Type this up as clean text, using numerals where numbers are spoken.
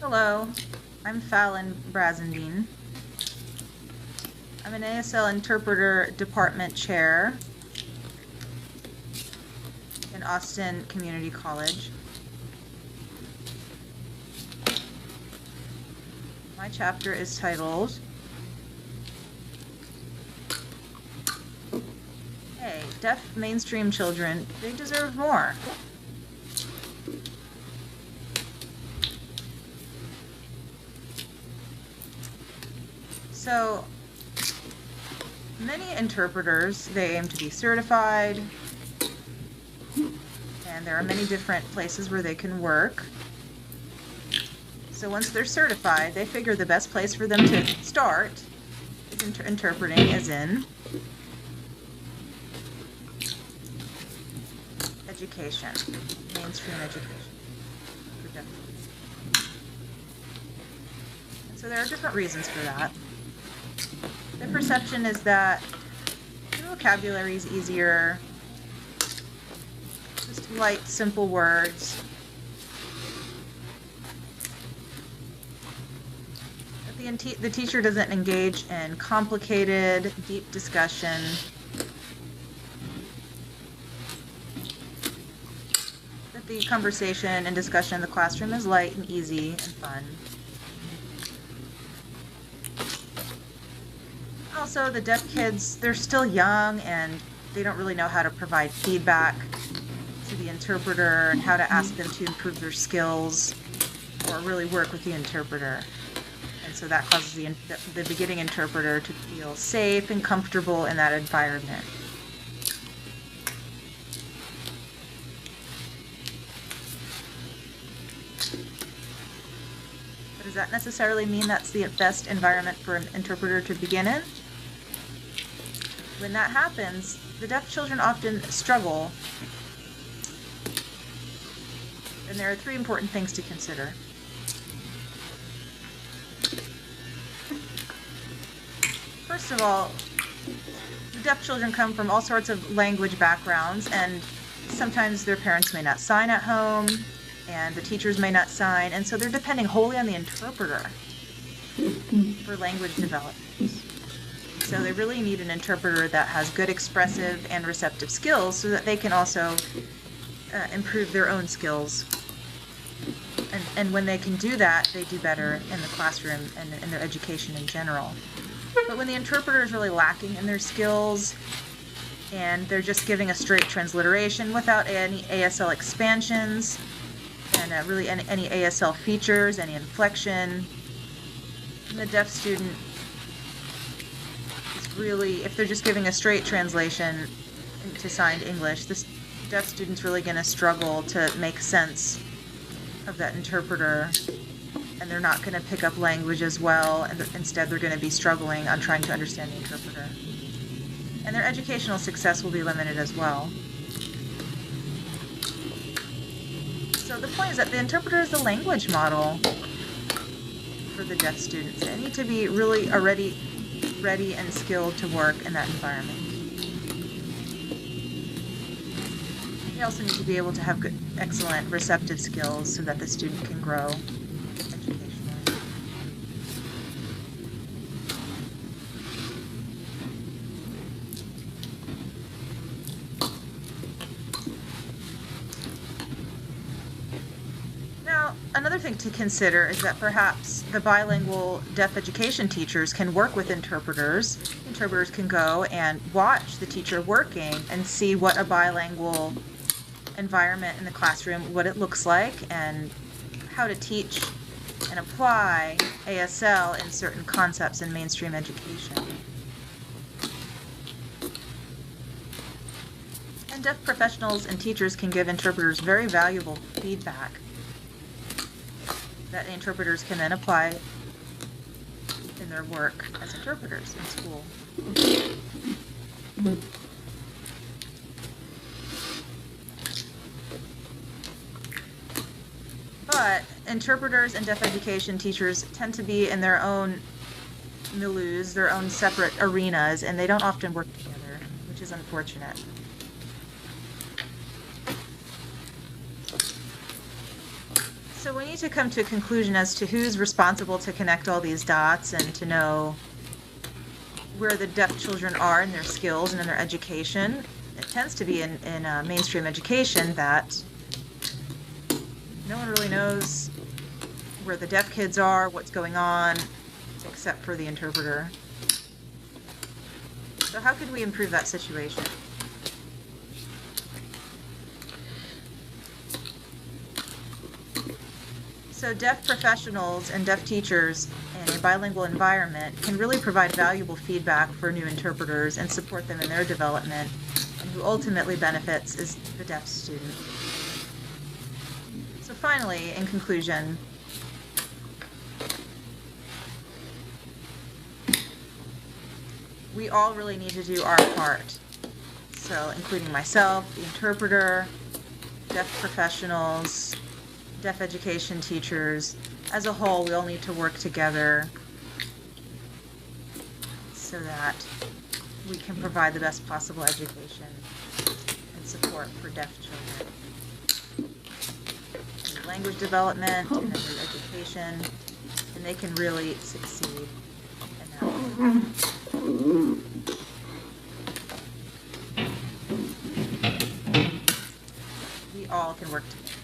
Hello, I'm Fallon Brazendine. I'm an ASL Interpreter Department Chair in Austin Community College. My chapter is titled, Hey, Deaf Mainstream Children, They Deserve More. So, many interpreters, they aim to be certified, and there are many different places where they can work. So once they're certified, they figure the best place for them to start is interpreting is in education, mainstream education. And so there are different reasons for that. The perception is that the vocabulary is easier, just light, simple words. That the teacher doesn't engage in complicated, deep discussion. That the conversation and discussion in the classroom is light and easy and fun. Also, the deaf kids, they're still young and they don't really know how to provide feedback to the interpreter and how to ask them to improve their skills or really work with the interpreter. And so that causes the beginning interpreter to feel safe and comfortable in that environment. But does that necessarily mean that's the best environment for an interpreter to begin in? When that happens, the deaf children often struggle. And there are three important things to consider. First of all, the deaf children come from all sorts of language backgrounds, and sometimes their parents may not sign at home, and the teachers may not sign, and so they're depending wholly on the interpreter for language development. So they really need an interpreter that has good expressive and receptive skills so that they can also improve their own skills. And when they can do that, they do better in the classroom and in their education in general. But when the interpreter is really lacking in their skills and they're just giving a straight transliteration without any ASL expansions and really any ASL features, any inflection, the deaf student is really, if they're just giving a straight translation to signed English, this deaf student's really going to struggle to make sense of that interpreter, and they're not going to pick up language as well, and instead they're going to be struggling on trying to understand the interpreter. And their educational success will be limited as well. So the point is that the interpreter is the language model for the deaf students. They need to be really already ready and skilled to work in that environment. They also need to be able to have good, excellent receptive skills so that the student can grow educationally. Now, another thing to consider is that perhaps the bilingual deaf education teachers can work with interpreters. Interpreters can go and watch the teacher working and see what a bilingual environment in the classroom, what it looks like, and how to teach and apply ASL in certain concepts in mainstream education. And deaf professionals and teachers can give interpreters very valuable feedback that the interpreters can then apply in their work as interpreters in school. But interpreters and deaf education teachers tend to be in their own milieus, their own separate arenas, and they don't often work together, which is unfortunate. So we need to come to a conclusion as to who's responsible to connect all these dots and to know where the deaf children are in their skills and in their education. It tends to be in mainstream education that no one really knows where the deaf kids are, what's going on, except for the interpreter. So how could we improve that situation? So deaf professionals and deaf teachers in a bilingual environment can really provide valuable feedback for new interpreters and support them in their development, and who ultimately benefits is the deaf student. So finally, in conclusion, we all really need to do our part. So including myself, the interpreter, deaf professionals, deaf education teachers, as a whole, we all need to work together so that we can provide the best possible education and support for deaf children. In language development and in their education, and they can really succeed in that way. We all can work together.